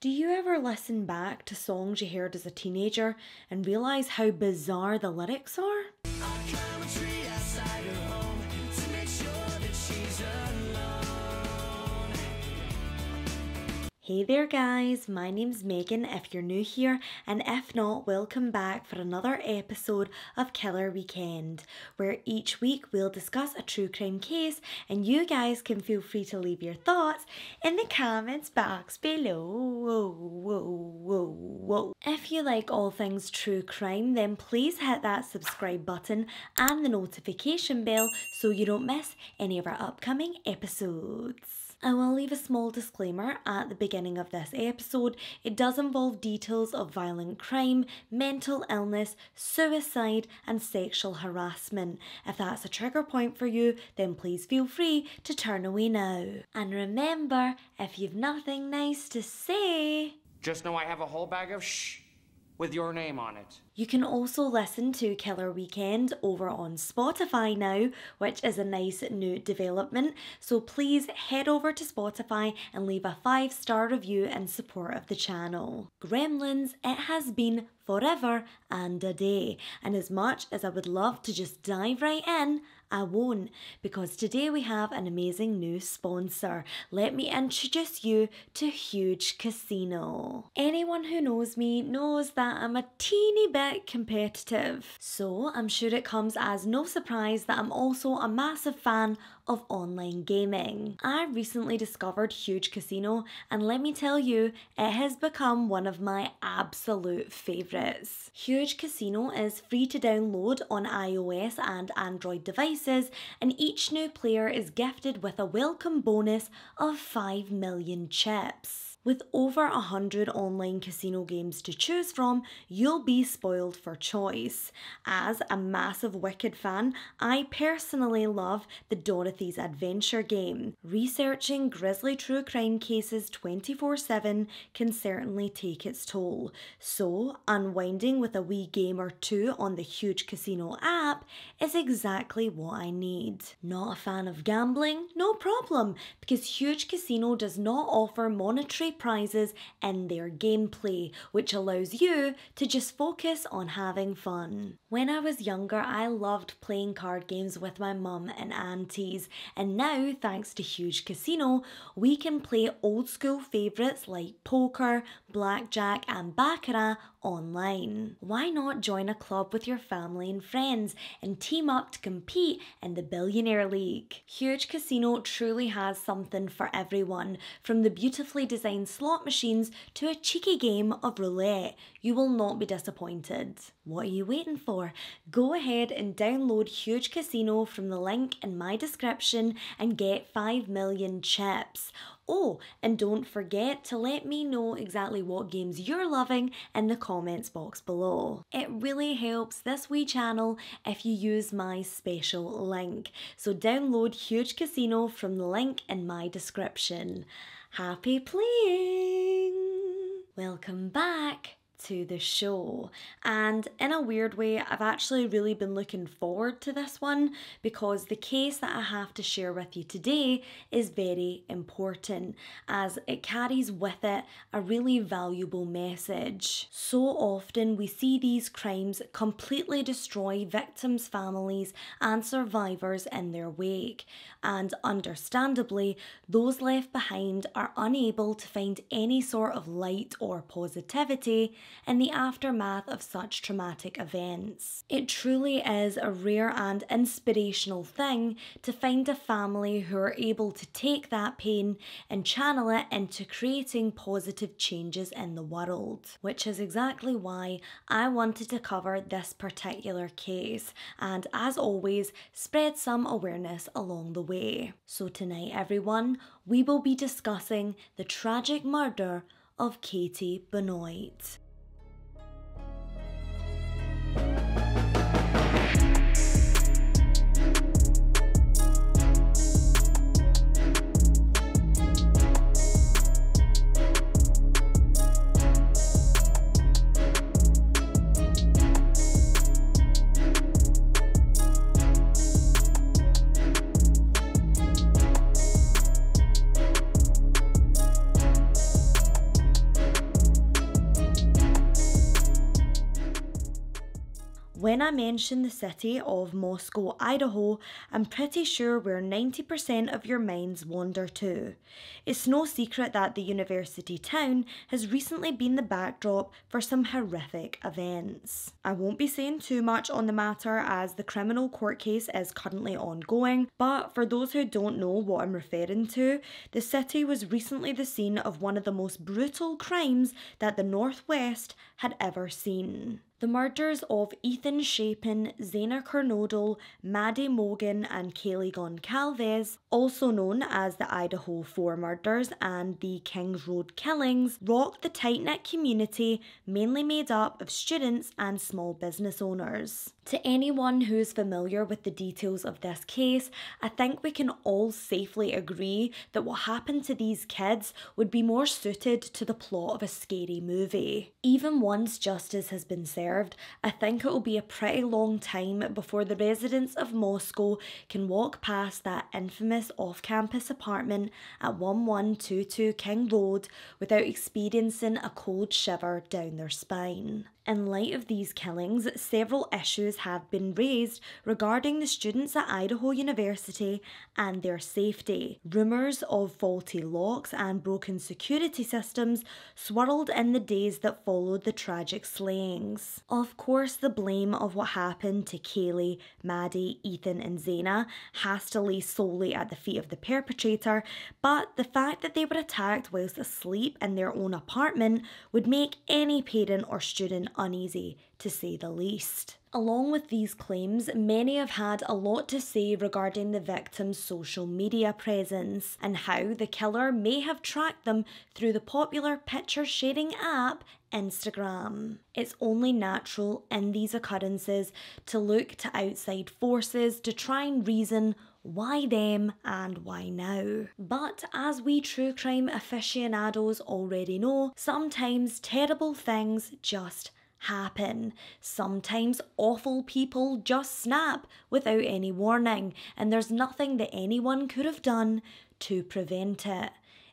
Do you ever listen back to songs you heard as a teenager and realise how bizarre the lyrics are? Hey there guys, my name's Megan if you're new here, and if not, welcome back for another episode of Killer Weekend, where each week we'll discuss a true crime case and you guys can feel free to leave your thoughts in the comments box below. If you like all things true crime, then please hit that subscribe button and the notification bell so you don't miss any of our upcoming episodes. I will leave a small disclaimer at the beginning of this episode. It does involve details of violent crime, mental illness, suicide and sexual harassment. If that's a trigger point for you, then please feel free to turn away now. And remember, if you've nothing nice to say, just know I have a whole bag of shh with your name on it. You can also listen to Killer Weekend over on Spotify now, which is a nice new development. So please head over to Spotify and leave a 5-star review in support of the channel. Gremlins, it has been forever and a day. And as much as I would love to just dive right in, I won't, because today we have an amazing new sponsor. Let me introduce you to Heyyy Casino. Anyone who knows me knows that I'm a teeny bit competitive, so I'm sure it comes as no surprise that I'm also a massive fan of online gaming. I recently discovered Heyyy Casino, and let me tell you, it has become one of my absolute favourites. Heyyy Casino is free to download on iOS and Android devices, and each new player is gifted with a welcome bonus of 5 million chips. With over 100 online casino games to choose from, you'll be spoiled for choice. As a massive Wicked fan, I personally love the Dorothy's Adventure game. Researching grisly true crime cases 24/7 can certainly take its toll. So, unwinding with a wee game or two on the Heyyy Casino app is exactly what I need. Not a fan of gambling? No problem, because Heyyy Casino does not offer monetary prizes in their gameplay, which allows you to just focus on having fun. When I was younger, I loved playing card games with my mum and aunties, and now thanks to Heyyy Casino, we can play old school favourites like poker, blackjack and baccarat online. Why not join a club with your family and friends and team up to compete in the Billionaire League? Heyyy Casino truly has something for everyone, from the beautifully designed slot machines to a cheeky game of roulette. You will not be disappointed. What are you waiting for? Go ahead and download Heyyy Casino from the link in my description and get 5 million chips. Oh, and don't forget to let me know exactly what games you're loving in the comments box below. It really helps this wee channel if you use my special link. So download Heyyy Casino from the link in my description. Happy playing! Welcome back to the show, and in a weird way I've actually really been looking forward to this one because the case that I have to share with you today is very important, as it carries with it a really valuable message. So often we see these crimes completely destroy victims' families and survivors in their wake, and understandably those left behind are unable to find any sort of light or positivity in the aftermath of such traumatic events. It truly is a rare and inspirational thing to find a family who are able to take that pain and channel it into creating positive changes in the world, which is exactly why I wanted to cover this particular case and, as always, spread some awareness along the way. So tonight, everyone, we will be discussing the tragic murder of Katy Benoit. When I mention the city of Moscow, Idaho, I'm pretty sure where 90% of your minds wander to. It's no secret that the university town has recently been the backdrop for some horrific events. I won't be saying too much on the matter as the criminal court case is currently ongoing, but for those who don't know what I'm referring to, the city was recently the scene of one of the most brutal crimes that the Northwest had ever seen. The murders of Ethan Chapin, Zena Kernodle, Maddie Mogan and Kaylee Goncalves, also known as the Idaho 4 murders and the Kings Road killings, rocked the tight-knit community mainly made up of students and small business owners. To anyone who is familiar with the details of this case, I think we can all safely agree that what happened to these kids would be more suited to the plot of a scary movie. Even once justice has been served, I think it will be a pretty long time before the residents of Moscow can walk past that infamous off-campus apartment at 1122 King Road without experiencing a cold shiver down their spine. In light of these killings, several issues have been raised regarding the students at Idaho University and their safety. Rumours of faulty locks and broken security systems swirled in the days that followed the tragic slayings. Of course, the blame of what happened to Kaylee, Maddie, Ethan and Zena has to lay solely at the feet of the perpetrator, but the fact that they were attacked whilst asleep in their own apartment would make any parent or student uneasy, to say the least. Along with these claims, many have had a lot to say regarding the victim's social media presence and how the killer may have tracked them through the popular picture-sharing app Instagram. It's only natural in these occurrences to look to outside forces to try and reason why them and why now? But as we true crime aficionados already know, sometimes terrible things just happen. Sometimes awful people just snap without any warning, and there's nothing that anyone could have done to prevent it.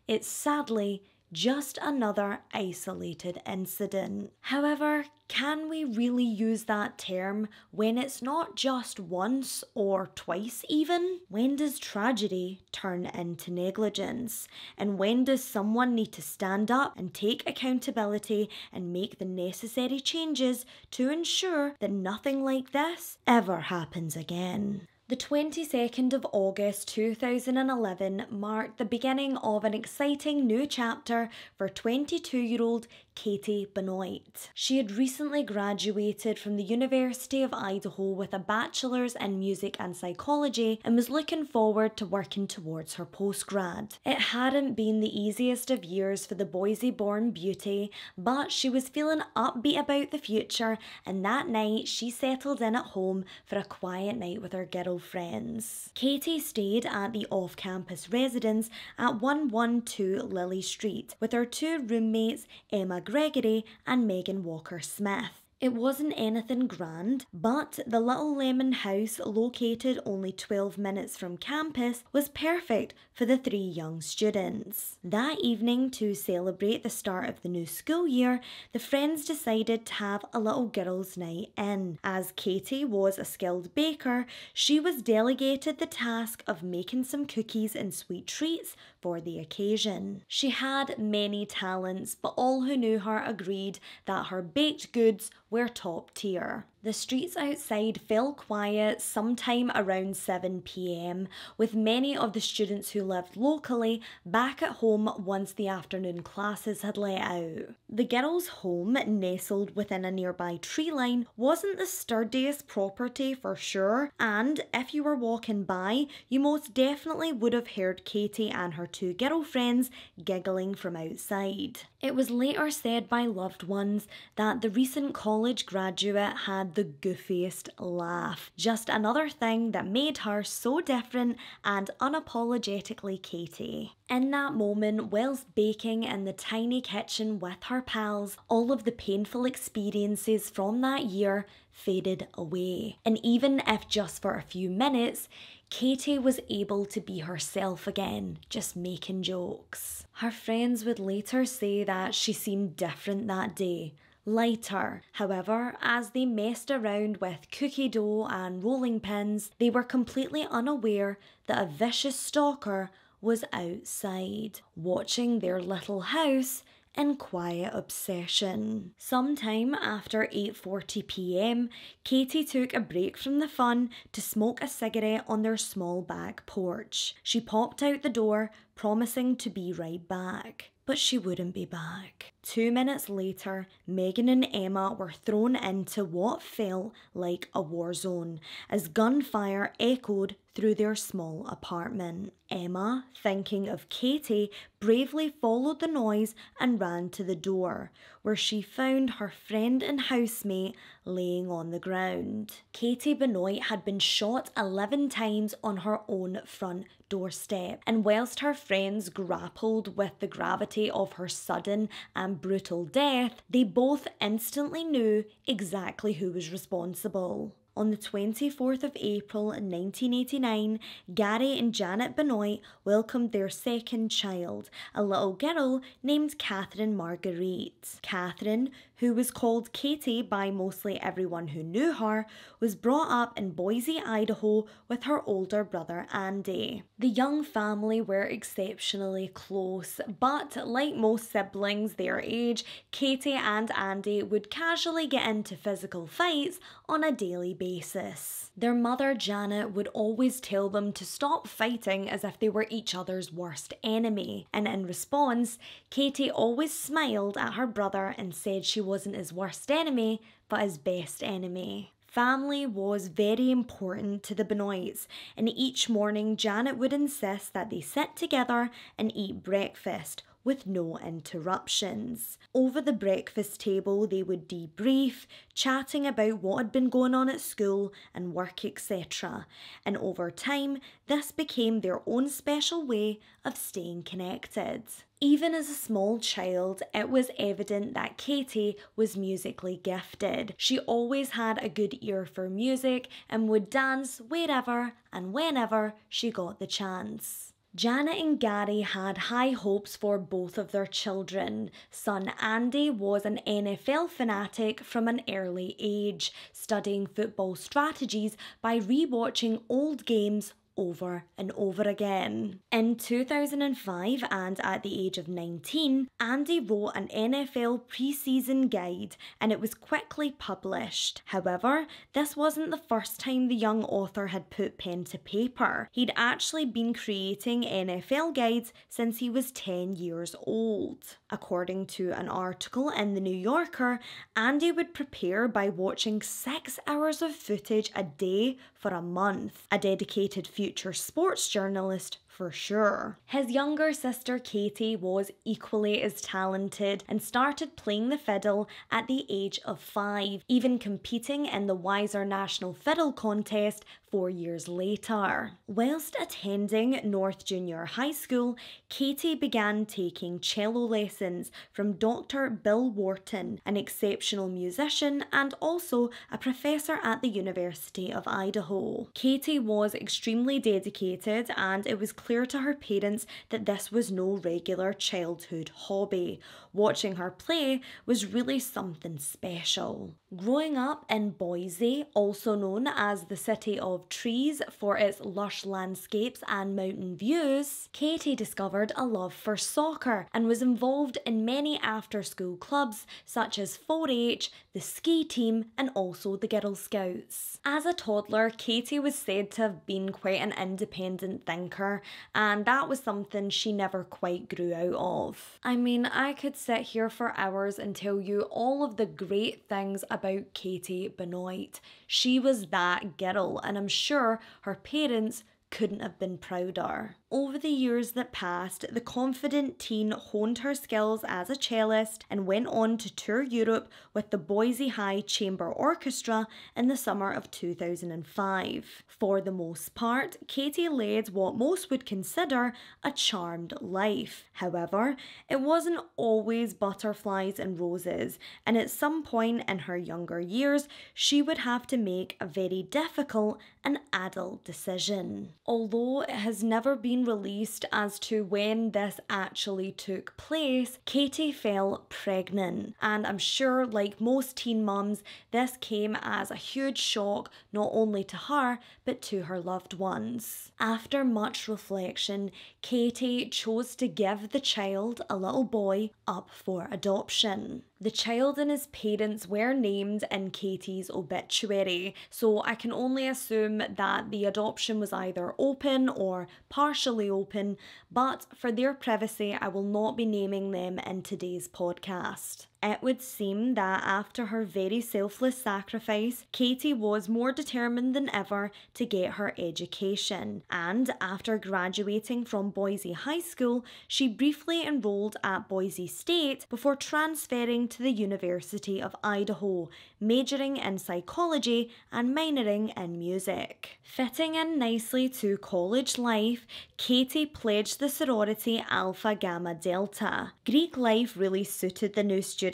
It's sadly just another isolated incident. However, can we really use that term when it's not just once or twice even? When does tragedy turn into negligence? And when does someone need to stand up and take accountability and make the necessary changes to ensure that nothing like this ever happens again? The 22nd of August 2011 marked the beginning of an exciting new chapter for 22-year-old Katy Benoit. She had recently graduated from the University of Idaho with a bachelor's in music and psychology and was looking forward to working towards her postgrad. It hadn't been the easiest of years for the Boise-born beauty, but she was feeling upbeat about the future, and that night she settled in at home for a quiet night with her girlfriends. Katy stayed at the off-campus residence at 112 Lily Street with her two roommates Emma Gregory and Megan Walker-Smith. It wasn't anything grand, but the little lemon house located only 12 minutes from campus was perfect for the three young students. That evening, to celebrate the start of the new school year, the friends decided to have a little girls' night in. As Katy was a skilled baker, she was delegated the task of making some cookies and sweet treats for the occasion. She had many talents, but all who knew her agreed that her baked goods were top tier. The streets outside fell quiet sometime around 7 p.m, with many of the students who lived locally back at home once the afternoon classes had let out. The girls' home, nestled within a nearby tree line, wasn't the sturdiest property for sure, and if you were walking by, you most definitely would have heard Katy and her two girlfriends giggling from outside. It was later said by loved ones that the recent college graduate had the goofiest laugh. Just another thing that made her so different and unapologetically Katy. In that moment, whilst baking in the tiny kitchen with her pals, all of the painful experiences from that year faded away. And even if just for a few minutes, Katy was able to be herself again, just making jokes. Her friends would later say that she seemed different that day, lighter. However, as they messed around with cookie dough and rolling pins, they were completely unaware that a vicious stalker was outside, watching their little house in quiet obsession. Sometime after 8:40 p.m, Katy took a break from the fun to smoke a cigarette on their small back porch. She popped out the door, promising to be right back. But she wouldn't be back. 2 minutes later, Megan and Emma were thrown into what felt like a war zone as gunfire echoed through their small apartment. Emma, thinking of Katy, bravely followed the noise and ran to the door, where she found her friend and housemate laying on the ground. Katy Benoit had been shot 11 times on her own front doorstep, and whilst her friends grappled with the gravity of her sudden and brutal death, they both instantly knew exactly who was responsible. On the 24th of April 1989, Gary and Janet Benoit welcomed their second child, a little girl named Catherine Marguerite. Catherine, who was called Katy by mostly everyone who knew her, was brought up in Boise, Idaho with her older brother Andy. The young family were exceptionally close, but like most siblings their age, Katy and Andy would casually get into physical fights on a daily basis. Their mother Janet would always tell them to stop fighting as if they were each other's worst enemy, and in response, Katy always smiled at her brother and said she wasn't his worst enemy, but his best enemy. Family was very important to the Benoits, and each morning Janet would insist that they sit together and eat breakfast with no interruptions. Over the breakfast table, they would debrief, chatting about what had been going on at school and work, etc. And over time, this became their own special way of staying connected. Even as a small child, it was evident that Katy was musically gifted. She always had a good ear for music and would dance wherever and whenever she got the chance. Janet and Gary had high hopes for both of their children. Son Andy was an NFL fanatic from an early age, studying football strategies by rewatching old games over and over again. In 2005 and at the age of 19, Andy wrote an NFL preseason guide and it was quickly published. However, this wasn't the first time the young author had put pen to paper. He'd actually been creating NFL guides since he was 10 years old. According to an article in The New Yorker, Andy would prepare by watching 6 hours of footage a day for a month. A dedicated future sports journalist for sure. His younger sister Katy was equally as talented and started playing the fiddle at the age of 5, even competing in the Weiser National Fiddle Contest 4 years later. Whilst attending North Junior High School, Katy began taking cello lessons from Dr. Bill Wharton, an exceptional musician and also a professor at the University of Idaho. Katy was extremely dedicated and it was clear to her parents that this was no regular childhood hobby. Watching her play was really something special. Growing up in Boise, also known as the city of trees for its lush landscapes and mountain views, Katy discovered a love for soccer and was involved in many after-school clubs such as 4-H, the ski team and also the Girl Scouts. As a toddler, Katy was said to have been quite an independent thinker, and that was something she never quite grew out of. I mean, I could sit here for hours and tell you all of the great things about Katy Benoit. She was that girl, and I'm sure her parents couldn't have been prouder. Over the years that passed, the confident teen honed her skills as a cellist and went on to tour Europe with the Boise High Chamber Orchestra in the summer of 2005. For the most part, Katy led what most would consider a charmed life. However, it wasn't always butterflies and roses, and at some point in her younger years, she would have to make a very difficult and adult decision. Although it has never been released as to when this actually took place, Katy fell pregnant, and I'm sure, like most teen mums, this came as a huge shock not only to her but to her loved ones. After much reflection, Katy chose to give the child, a little boy, up for adoption. The child and his parents were named in Katy's obituary, so I can only assume that the adoption was either open or partially open, but for their privacy, I will not be naming them in today's podcast. It would seem that after her very selfless sacrifice, Katy was more determined than ever to get her education, and after graduating from Boise High School, she briefly enrolled at Boise State before transferring to the University of Idaho, majoring in psychology and minoring in music. Fitting in nicely to college life, Katy pledged the sorority Alpha Gamma Delta. Greek life really suited the new student.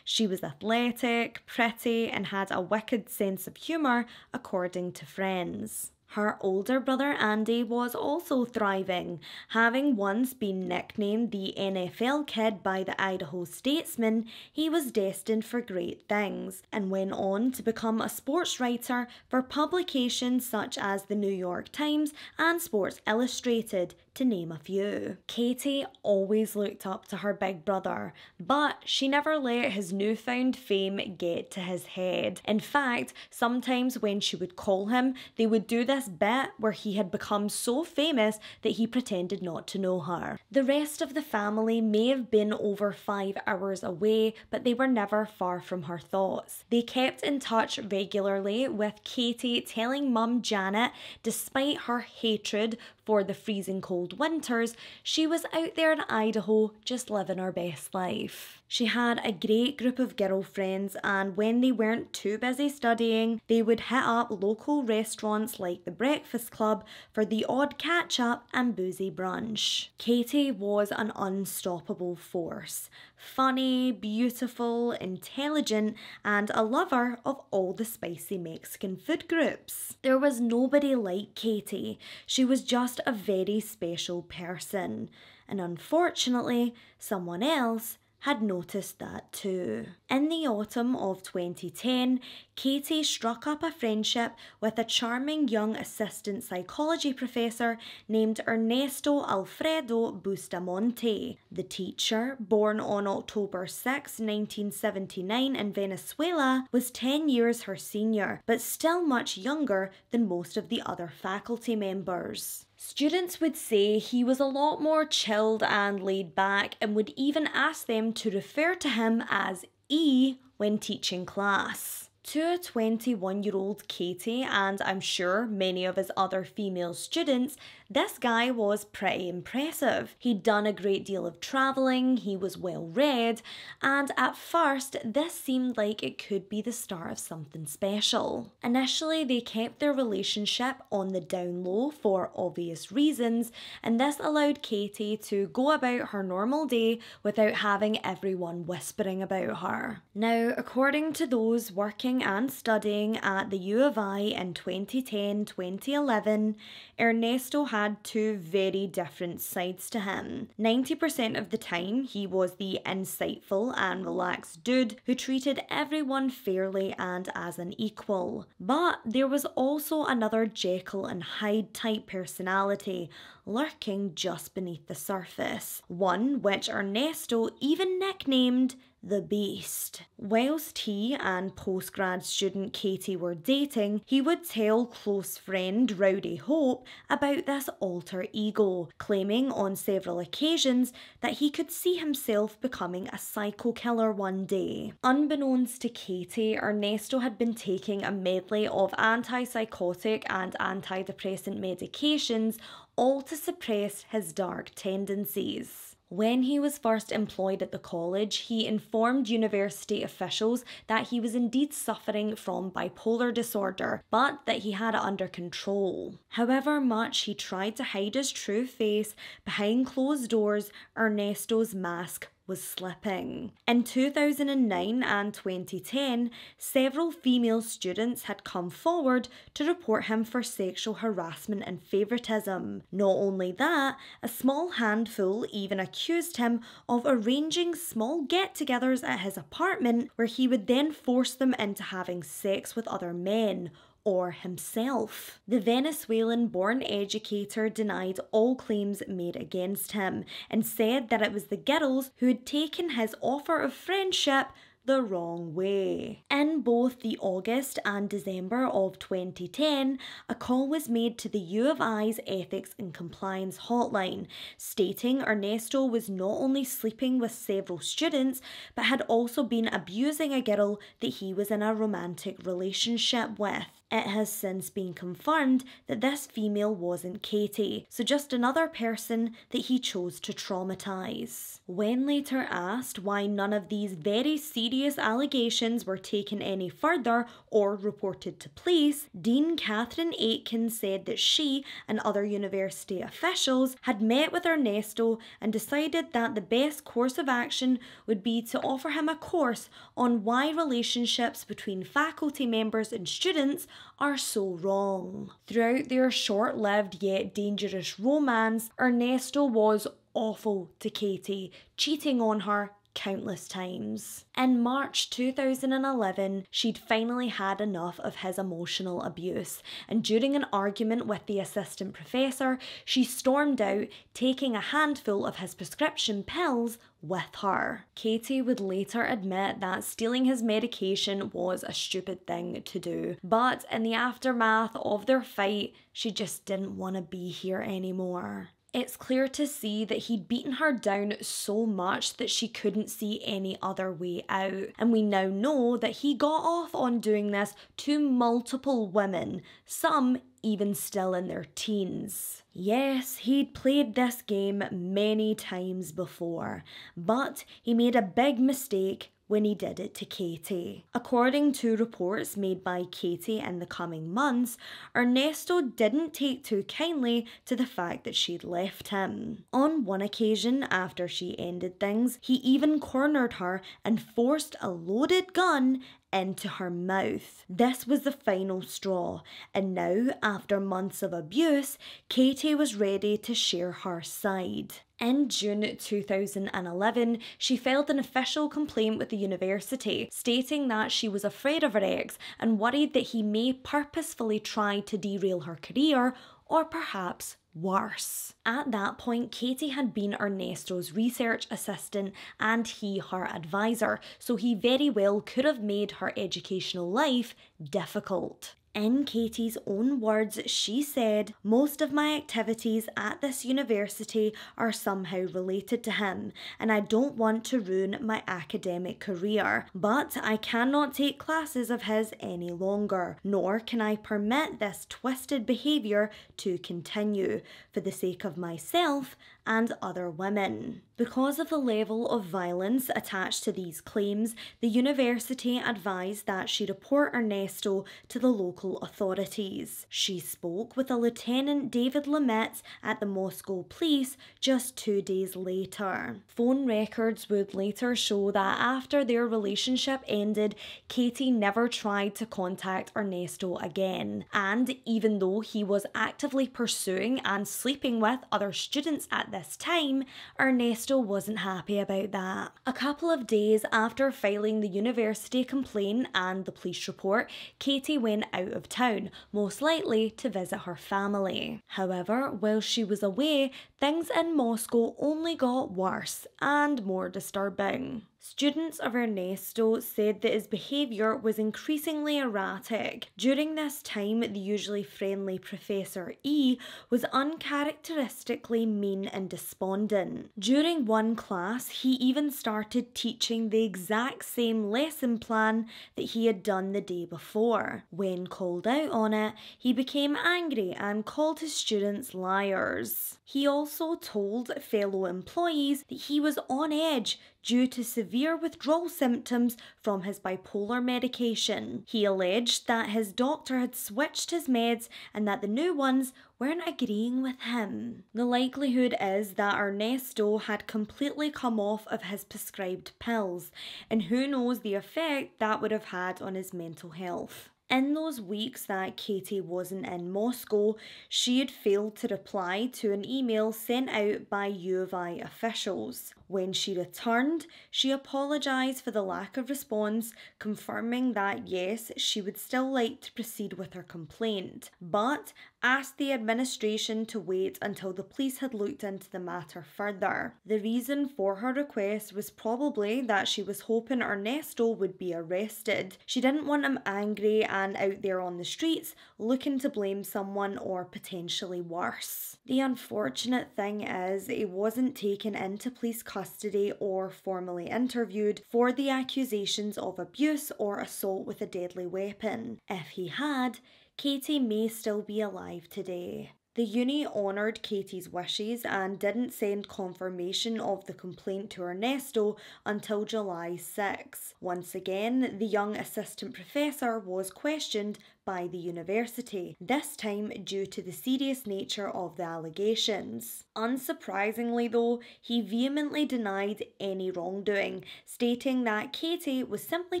She was athletic, pretty, and had a wicked sense of humour, according to friends. Her older brother Andy was also thriving, having once been nicknamed the NFL kid by the Idaho Statesman. He was destined for great things and went on to become a sports writer for publications such as the New York Times and Sports Illustrated, to name a few. Katy always looked up to her big brother, but she never let his newfound fame get to his head. In fact, sometimes when she would call him, they would do this bit where he had become so famous that he pretended not to know her. The rest of the family may have been over 5 hours away, but they were never far from her thoughts. They kept in touch regularly, with Katy telling mum Janet, despite her hatred for the freezing cold winters, she was out there in Idaho just living her best life. She had a great group of girlfriends, and when they weren't too busy studying, they would hit up local restaurants like the Breakfast Club for the odd catch-up and boozy brunch. Katy was an unstoppable force. Funny, beautiful, intelligent, and a lover of all the spicy Mexican food groups. There was nobody like Katy. She was just a very special person. And unfortunately, someone else had noticed that too. In the autumn of 2010, Katy struck up a friendship with a charming young assistant psychology professor named Ernesto Alfredo Bustamonte. The teacher, born on October 6, 1979 in Venezuela, was 10 years her senior, but still much younger than most of the other faculty members. Students would say he was a lot more chilled and laid back, and would even ask them to refer to him as E when teaching class. To a 21-year-old Katy, and I'm sure many of his other female students, this guy was pretty impressive. He'd done a great deal of travelling, he was well read, and at first this seemed like it could be the start of something special. Initially, they kept their relationship on the down low for obvious reasons, and this allowed Katy to go about her normal day without having everyone whispering about her. Now, according to those working and studying at the U of I in 2010-2011, Ernesto had two very different sides to him. 90% of the time, he was the insightful and relaxed dude who treated everyone fairly and as an equal. But there was also another Jekyll and Hyde type personality lurking just beneath the surface, one which Ernesto even nicknamed the Beast. Whilst he and postgrad student Katy were dating, he would tell close friend Rowdy Hope about this alter ego, claiming on several occasions that he could see himself becoming a psycho killer one day. Unbeknownst to Katy, Ernesto had been taking a medley of antipsychotic and antidepressant medications, all to suppress his dark tendencies. When he was first employed at the college, he informed university officials that he was indeed suffering from bipolar disorder, but that he had it under control. However much he tried to hide his true face, behind closed doors, Ernesto's mask was slipping. In 2009 and 2010, several female students had come forward to report him for sexual harassment and favoritism. Not only that, a small handful even accused him of arranging small get-togethers at his apartment where he would then force them into having sex with other men or himself. The Venezuelan-born educator denied all claims made against him and said that it was the girls who had taken his offer of friendship the wrong way. In both the August and December of 2010, a call was made to the U of I's Ethics and Compliance hotline, stating Ernesto was not only sleeping with several students, but had also been abusing a girl that he was in a romantic relationship with. It has since been confirmed that this female wasn't Katy, so just another person that he chose to traumatise. When later asked why none of these very serious allegations were taken any further or reported to police, Dean Catherine Aitken said that she and other university officials had met with Ernesto and decided that the best course of action would be to offer him a course on why relationships between faculty members and students are so wrong. Throughout their short-lived yet dangerous romance, Ernesto was awful to Katy, cheating on her countless times. In March 2011, she'd finally had enough of his emotional abuse, and during an argument with the assistant professor, she stormed out, taking a handful of his prescription pills with her. Katy would later admit that stealing his medication was a stupid thing to do, but in the aftermath of their fight, she just didn't want to be here anymore. It's clear to see that he'd beaten her down so much that she couldn't see any other way out. And we now know that he got off on doing this to multiple women, some even still in their teens. Yes, he'd played this game many times before, but he made a big mistake when he did it to Katy. According to reports made by Katy in the coming months, Ernesto didn't take too kindly to the fact that she'd left him. On one occasion, after she ended things, he even cornered her and forced a loaded gun into her mouth. This was the final straw, and now, after months of abuse, Katy was ready to share her side. In June 2011, she filed an official complaint with the university, stating that she was afraid of her ex and worried that he may purposefully try to derail her career, or perhaps worse. At that point, Katy had been Ernesto's research assistant and he her advisor, so he very well could have made her educational life difficult. In Katy's own words, she said, "Most of my activities at this university are somehow related to him, and I don't want to ruin my academic career, but I cannot take classes of his any longer, nor can I permit this twisted behaviour to continue, for the sake of myself and other women." Because of the level of violence attached to these claims, the university advised that she report Ernesto to the local authorities. She spoke with a Lieutenant David Lemets at the Moscow police just 2 days later. Phone records would later show that after their relationship ended, Katy never tried to contact Ernesto again. And even though he was actively pursuing and sleeping with other students at this time, Ernesto wasn't happy about that. A couple of days after filing the university complaint and the police report, Katy went out of town, most likely to visit her family. However, while she was away, things in Moscow only got worse and more disturbing. Students of Ernesto said that his behaviour was increasingly erratic. During this time, the usually friendly Professor E was uncharacteristically mean and despondent. During one class, he even started teaching the exact same lesson plan that he had done the day before. When called out on it, he became angry and called his students liars. He also told fellow employees that he was on edge due to severe withdrawal symptoms from his bipolar medication. He alleged that his doctor had switched his meds and that the new ones weren't agreeing with him. The likelihood is that Ernesto had completely come off of his prescribed pills, and who knows the effect that would have had on his mental health. In those weeks that Katy wasn't in Moscow, she had failed to reply to an email sent out by U of I officials. When she returned, she apologised for the lack of response, confirming that yes, she would still like to proceed with her complaint, but asked the administration to wait until the police had looked into the matter further. The reason for her request was probably that she was hoping Ernesto would be arrested. She didn't want him angry and out there on the streets looking to blame someone or potentially worse. The unfortunate thing is he wasn't taken into police custody or formally interviewed for the accusations of abuse or assault with a deadly weapon. If he had, Katy may still be alive today. The uni honoured Katy's wishes and didn't send confirmation of the complaint to Ernesto until July 6. Once again, the young assistant professor was questioned by the university, this time due to the serious nature of the allegations. Unsurprisingly though, he vehemently denied any wrongdoing, stating that Katy was simply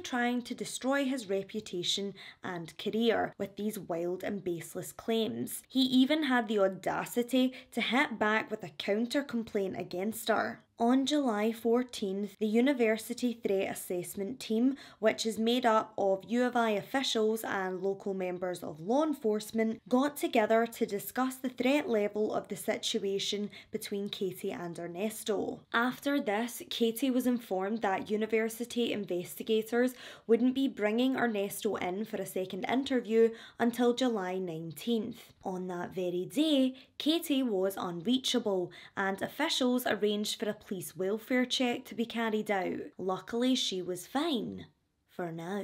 trying to destroy his reputation and career with these wild and baseless claims. He even had the audacity to hit back with a counter complaint against her. On July 14th, the University Threat Assessment Team, which is made up of U of I officials and local members of law enforcement, got together to discuss the threat level of the situation between Katy and Ernesto. After this, Katy was informed that university investigators wouldn't be bringing Ernesto in for a second interview until July 19th. On that very day, Katy was unreachable and officials arranged for a police welfare check to be carried out. Luckily, she was fine. For now.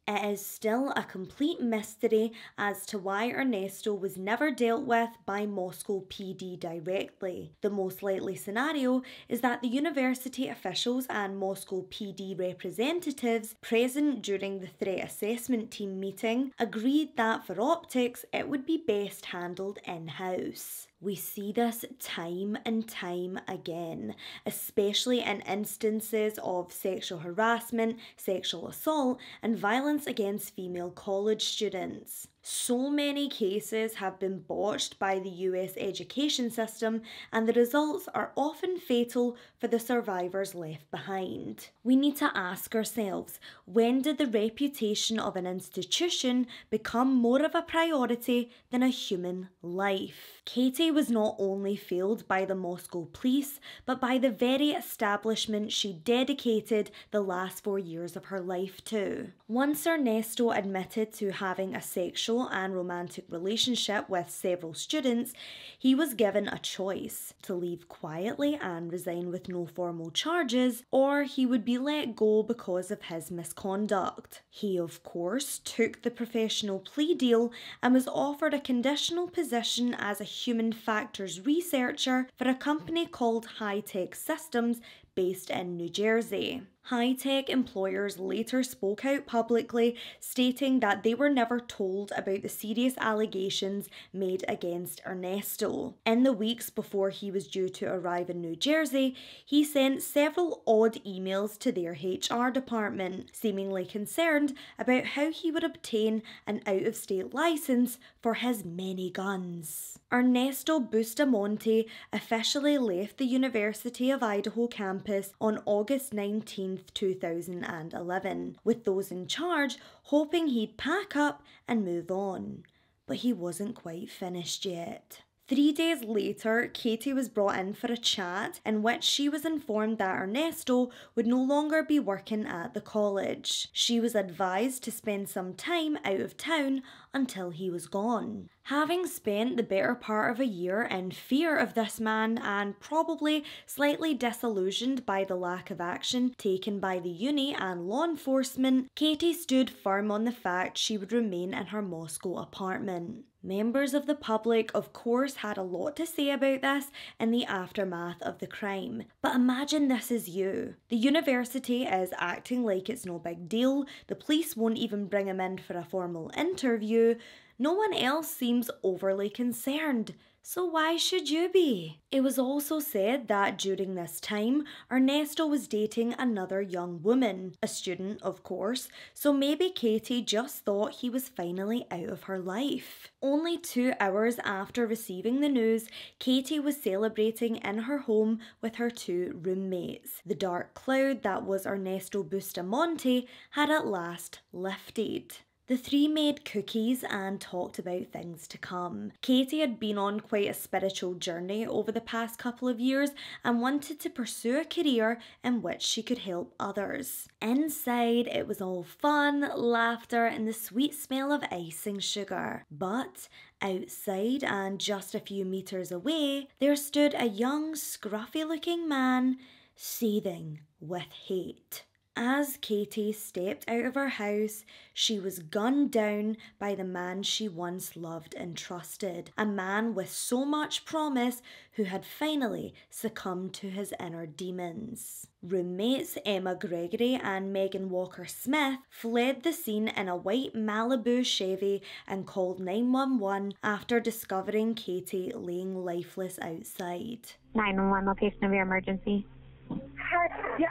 It is still a complete mystery as to why Ernesto was never dealt with by Moscow PD directly. The most likely scenario is that the university officials and Moscow PD representatives present during the threat assessment team meeting agreed that for optics it would be best handled in-house. We see this time and time again, especially in instances of sexual harassment, sexual assault, and violence against female college students. So many cases have been botched by the US education system, and the results are often fatal for the survivors left behind. We need to ask ourselves, when did the reputation of an institution become more of a priority than a human life? Katy was not only failed by the Moscow police, but by the very establishment she dedicated the last 4 years of her life to. Once Ernesto admitted to having a sexual and romantic relationship with several students, he was given a choice: to leave quietly and resign with no formal charges, or he would be let go because of his misconduct. He, of course, took the professional plea deal and was offered a conditional position as a human factors researcher for a company called High-Tech Systems based in New Jersey. High-tech employers later spoke out publicly, stating that they were never told about the serious allegations made against Ernesto. In the weeks before he was due to arrive in New Jersey, he sent several odd emails to their HR department, seemingly concerned about how he would obtain an out-of-state license for his many guns. Ernesto Bustamante officially left the University of Idaho campus on August 19, 2011, with those in charge hoping he'd pack up and move on. But he wasn't quite finished yet. 3 days later, Katy was brought in for a chat in which she was informed that Ernesto would no longer be working at the college. She was advised to spend some time out of town until he was gone. Having spent the better part of a year in fear of this man and probably slightly disillusioned by the lack of action taken by the uni and law enforcement, Katy stood firm on the fact she would remain in her Moscow apartment. Members of the public, of course, had a lot to say about this in the aftermath of the crime. But imagine this is you. The university is acting like it's no big deal, the police won't even bring him in for a formal interview, no one else seems overly concerned. So why should you be? It was also said that during this time, Ernesto was dating another young woman, a student of course, so maybe Katy just thought he was finally out of her life. Only 2 hours after receiving the news, Katy was celebrating in her home with her 2 roommates. The dark cloud that was Ernesto Bustamante had at last lifted. The 3 made cookies and talked about things to come. Katy had been on quite a spiritual journey over the past couple of years and wanted to pursue a career in which she could help others. Inside, it was all fun, laughter, and the sweet smell of icing sugar. But outside, and just a few meters away, there stood a young, scruffy-looking man seething with hate. As Katy stepped out of her house, she was gunned down by the man she once loved and trusted, a man with so much promise who had finally succumbed to his inner demons. Roommates Emma Gregory and Megan Walker-Smith fled the scene in a white Malibu Chevy and called 911 after discovering Katy laying lifeless outside. 911, location of your emergency. Hi, yeah.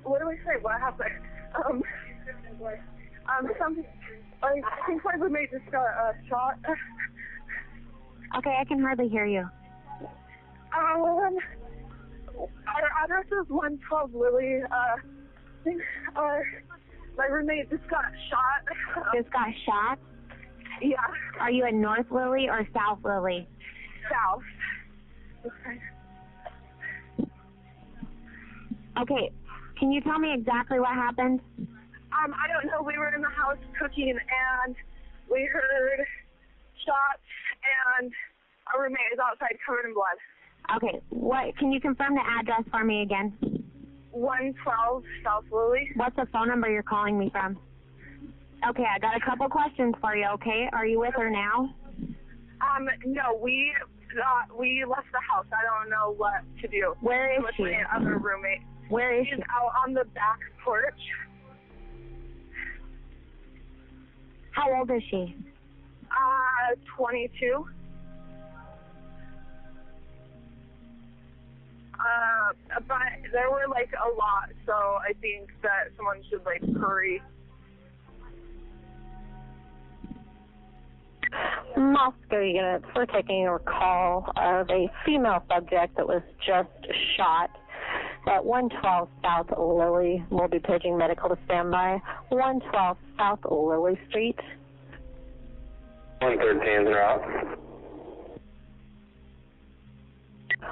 What do I say? What happened? Something, I think my roommate just got shot. Okay, I can hardly hear you. Our address is 112 Lily. I think my roommate just got shot. Just got shot? Yeah. Are you in North Lily or South Lily? South. Okay, can you tell me exactly what happened? I don't know. We were in the house cooking and we heard shots and our roommate is outside covered in blood. Okay, what? Can you confirm the address for me again? 112 South Lily. What's the phone number you're calling me from? Okay, I got a couple questions for you, okay? Are you with her now? No, we left the house. I don't know what to do. Where is she? With my other roommate. Where is She's she? out on the back porch. How old is she? 22. But there were like a lot, so I think that someone should like hurry. Moscow units, we're taking a call of a female subject that was just shot at 112 South Lily. We'll be paging medical to standby. 112 South Lily Street. 113 is out.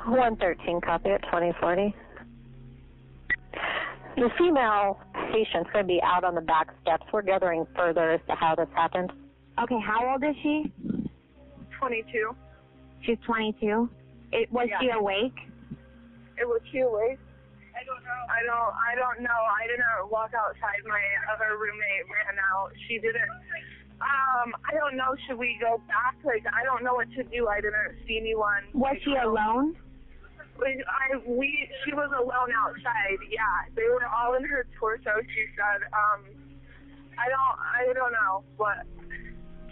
113, copy at 2040. The female patient's going to be out on the back steps. We're gathering further as to how this happened. Okay, how old is she? 22. She's 22. Was she awake? Was she awake? I don't know. I don't know. I didn't walk outside. My other roommate ran out. She didn't. I don't know. Should we go back? Like, I don't know what to do. I didn't see anyone. Was she alone? She was alone outside. Yeah, they were all in her torso. She said. I don't know what.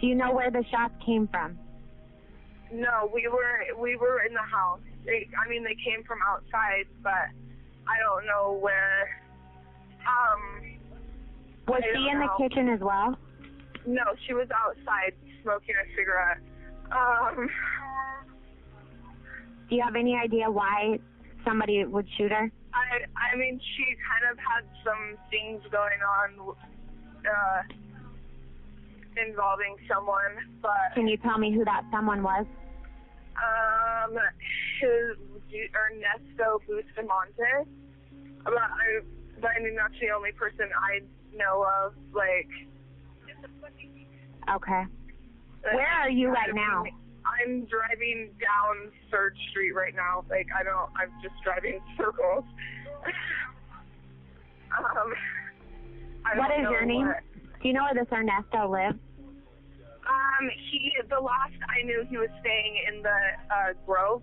Do you know where the shots came from? No, we were in the house. They came from outside, but I don't know where. Was she in the kitchen as well? No, she was outside smoking a cigarette. Do you have any idea why somebody would shoot her? I mean, she kind of had some things going on involving someone, but... Can you tell me who that someone was? Ernesto Bustamante. But I mean, that's the only person I know of, like... Okay. Where are you right now? I'm driving down 3rd Street right now. I'm just driving in circles. What is your name? Do you know where this Ernesto lives? The last I knew, he was staying in the Grove,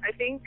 I think.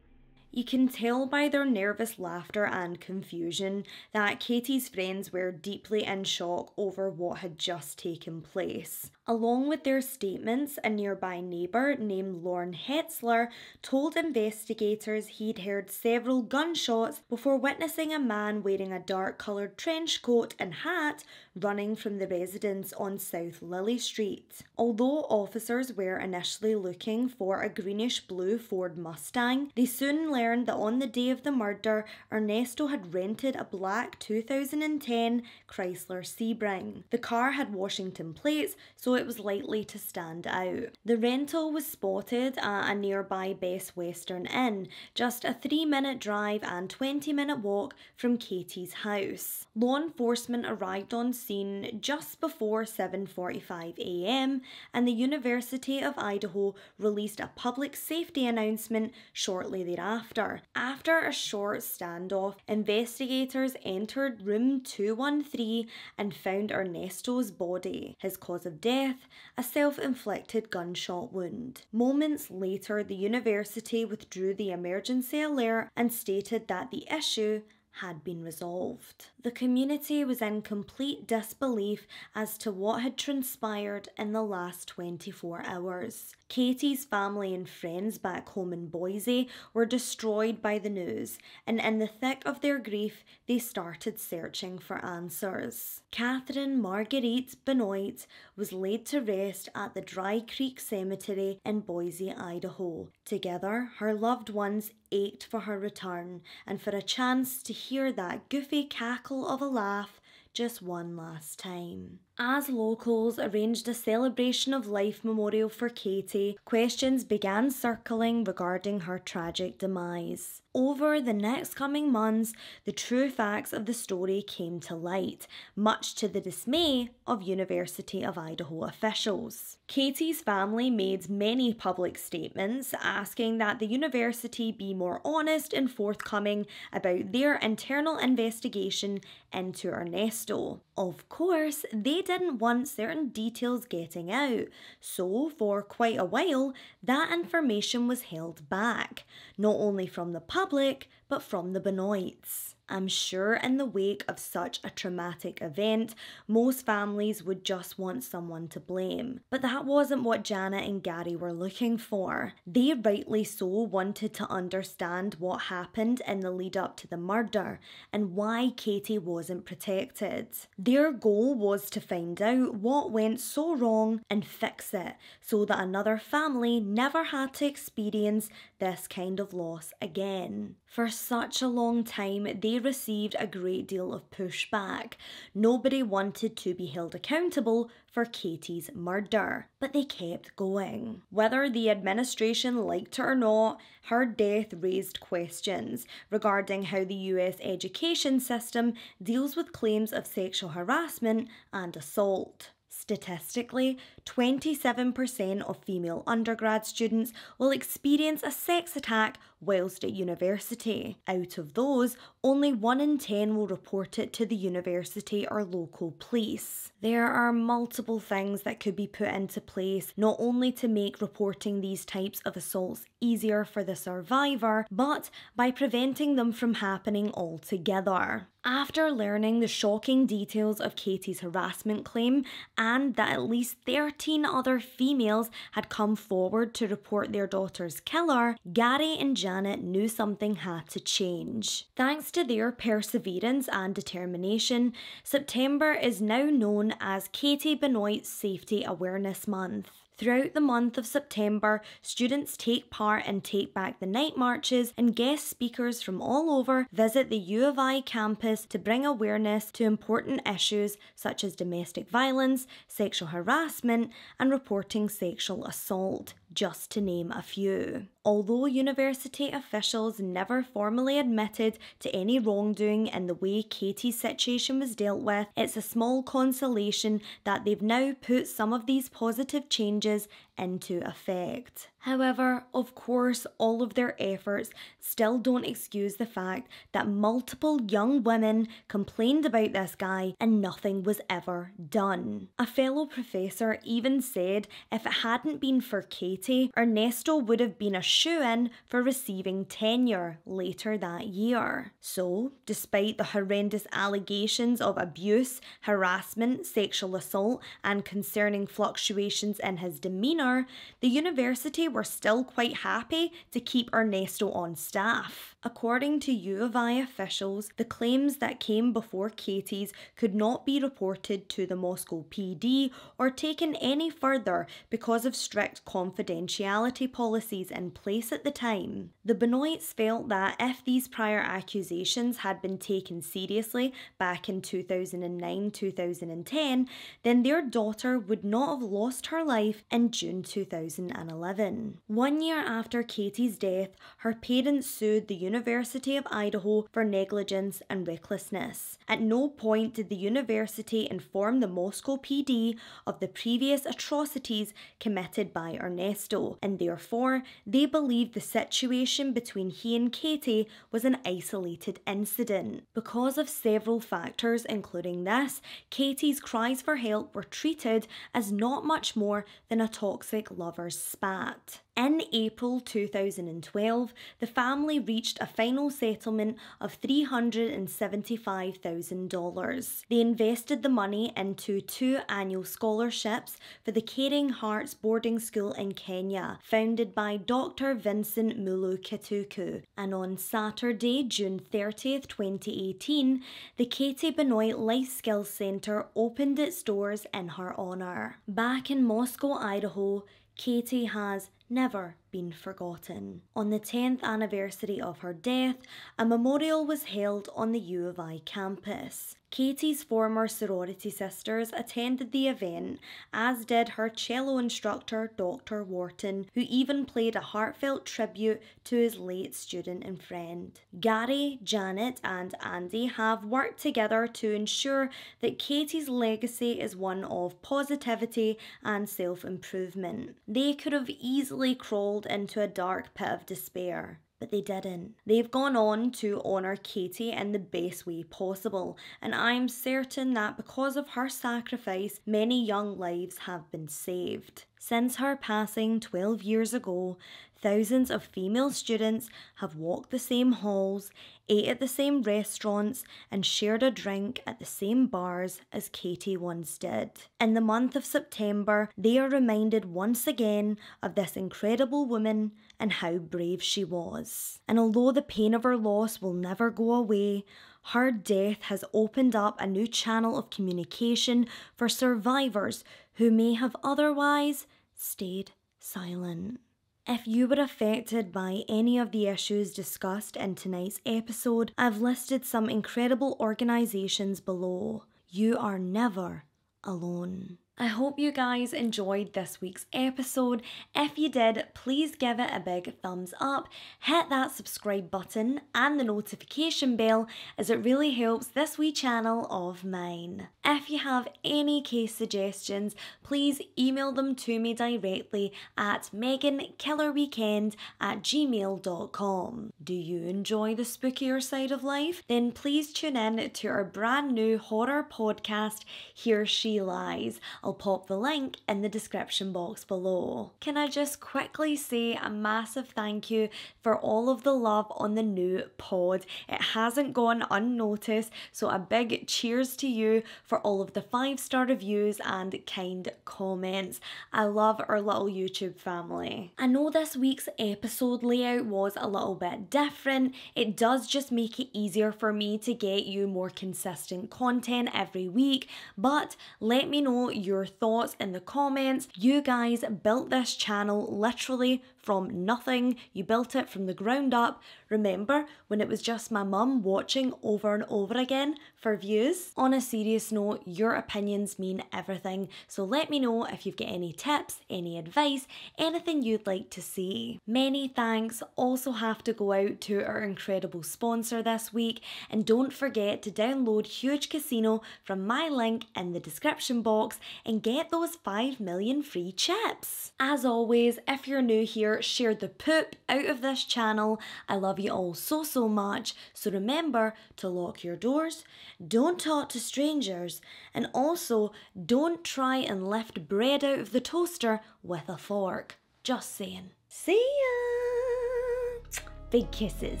You can tell by their nervous laughter and confusion that Katy's friends were deeply in shock over what had just taken place. Along with their statements, a nearby neighbour named Lorne Hetzler told investigators he'd heard several gunshots before witnessing a man wearing a dark-coloured trench coat and hat running from the residence on South Lily Street. Although officers were initially looking for a greenish-blue Ford Mustang, they soon learned that on the day of the murder, Ernesto had rented a black 2010 Chrysler Sebring. The car had Washington plates, so it was likely to stand out. The rental was spotted at a nearby Best Western Inn, just a 3-minute drive and 20-minute walk from Katy's house. Law enforcement arrived on scene just before 7:45 a.m. and the University of Idaho released a public safety announcement shortly thereafter. After a short standoff, investigators entered room 213 and found Ernesto's body. His cause of death, a self-inflicted gunshot wound. Moments later, the university withdrew the emergency alert and stated that the issue had been resolved. The community was in complete disbelief as to what had transpired in the last 24 hours. Katy's family and friends back home in Boise were destroyed by the news, and in the thick of their grief, they started searching for answers. Catherine Marguerite Benoit was laid to rest at the Dry Creek Cemetery in Boise, Idaho. Together, her loved ones ached for her return and for a chance to hear that goofy cackle of a laugh just one last time. As locals arranged a celebration of life memorial for Katy, questions began circling regarding her tragic demise. Over the next coming months, the true facts of the story came to light, much to the dismay of University of Idaho officials. Katy's family made many public statements asking that the university be more honest and forthcoming about their internal investigation into Ernesto. Of course, they didn't want certain details getting out, so for quite a while, that information was held back, not only from the public, but from the Benoits. I'm sure in the wake of such a traumatic event, most families would just want someone to blame. But that wasn't what Janet and Gary were looking for. They rightly so wanted to understand what happened in the lead up to the murder and why Katy wasn't protected. Their goal was to find out what went so wrong and fix it so that another family never had to experience this kind of loss again. For such a long time, they received a great deal of pushback. Nobody wanted to be held accountable for Katy's murder, but they kept going. Whether the administration liked it or not, her death raised questions regarding how the US education system deals with claims of sexual harassment and assault. Statistically, 27% of female undergrad students will experience a sex attack whilst at university. Out of those, only 1 in 10 will report it to the university or local police. There are multiple things that could be put into place, not only to make reporting these types of assaults easier for the survivor, but by preventing them from happening altogether. After learning the shocking details of Katy's harassment claim and that at least 13 other females had come forward to report their daughter's killer, Gary and Janet knew something had to change. Thanks to their perseverance and determination, September is now known as Katy Benoit Safety Awareness Month. Throughout the month of September, students take part in Take Back the Night marches and guest speakers from all over visit the U of I campus to bring awareness to important issues such as domestic violence, sexual harassment, and reporting sexual assault. just to name a few. Although university officials never formally admitted to any wrongdoing in the way Katy's situation was dealt with, it's a small consolation that they've now put some of these positive changes into effect. However, of course, all of their efforts still don't excuse the fact that multiple young women complained about this guy and nothing was ever done. A fellow professor even said if it hadn't been for Katy, Ernesto would have been a shoo-in for receiving tenure later that year. So, despite the horrendous allegations of abuse, harassment, sexual assault, and concerning fluctuations in his demeanour, the university were still quite happy to keep Ernesto on staff. According to U of I officials, the claims that came before Katy's could not be reported to the Moscow PD or taken any further because of strict confidentiality policies in place at the time. The Benoits felt that if these prior accusations had been taken seriously back in 2009-2010, then their daughter would not have lost her life in June 2011. 1 year after Katy's death, her parents sued the University of Idaho for negligence and recklessness. At no point did the university inform the Moscow PD of the previous atrocities committed by Ernesto, and therefore they believed the situation between he and Katy was an isolated incident. Because of several factors including this, Katy's cries for help were treated as not much more than a toxic lover's spat. In April 2012, the family reached a final settlement of $375,000. They invested the money into 2 annual scholarships for the Caring Hearts boarding school in Kenya, founded by Dr. Vincent Mulu Kituku. And on Saturday, June 30th, 2018, the Katy Benoit Life Skills Centre opened its doors in her honour. Back in Moscow, Idaho, Katy has never been forgotten. On the 10th anniversary of her death, a memorial was held on the U of I campus. Katy's former sorority sisters attended the event, as did her cello instructor, Dr. Wharton, who even played a heartfelt tribute to his late student and friend. Gary, Janet, and Andy have worked together to ensure that Katy's legacy is one of positivity and self-improvement. They could have easily crawled into a dark pit of despair, but they didn't. They've gone on to honour Katy in the best way possible, and I'm certain that because of her sacrifice, many young lives have been saved. Since her passing 12 years ago, thousands of female students have walked the same halls, ate at the same restaurants, and shared a drink at the same bars as Katy once did. In the month of September, they are reminded once again of this incredible woman and how brave she was. And although the pain of her loss will never go away, her death has opened up a new channel of communication for survivors who may have otherwise stayed silent. If you were affected by any of the issues discussed in tonight's episode, I've listed some incredible organisations below. You are never alone. I hope you guys enjoyed this week's episode. If you did, please give it a big thumbs up, hit that subscribe button and the notification bell, as it really helps this wee channel of mine. If you have any case suggestions, please email them to me directly at megankillerweekend@gmail.com. Do you enjoy the spookier side of life? Then please tune in to our brand new horror podcast, Here She Lies. I'll pop the link in the description box below. Can I just quickly say a massive thank you for all of the love on the new pod. It hasn't gone unnoticed, so a big cheers to you for all of the 5-star reviews and kind comments. I love our little YouTube family. I know this week's episode layout was a little bit different. It does just make it easier for me to get you more consistent content every week, but let me know your thoughts in the comments. You guys built this channel literally from nothing. You built it from the ground up. Remember when it was just my mum watching over and over again for views? On a serious note, your opinions mean everything. So let me know if you've got any tips, any advice, anything you'd like to see. Many thanks also have to go out to our incredible sponsor this week, and don't forget to download Huge Casino from my link in the description box and get those 5 million free chips. As always, if you're new here, share the poop out of this channel. I love you all so much, so remember to lock your doors, don't talk to strangers, and also don't try and lift bread out of the toaster with a fork. Just saying. See ya! Big kisses.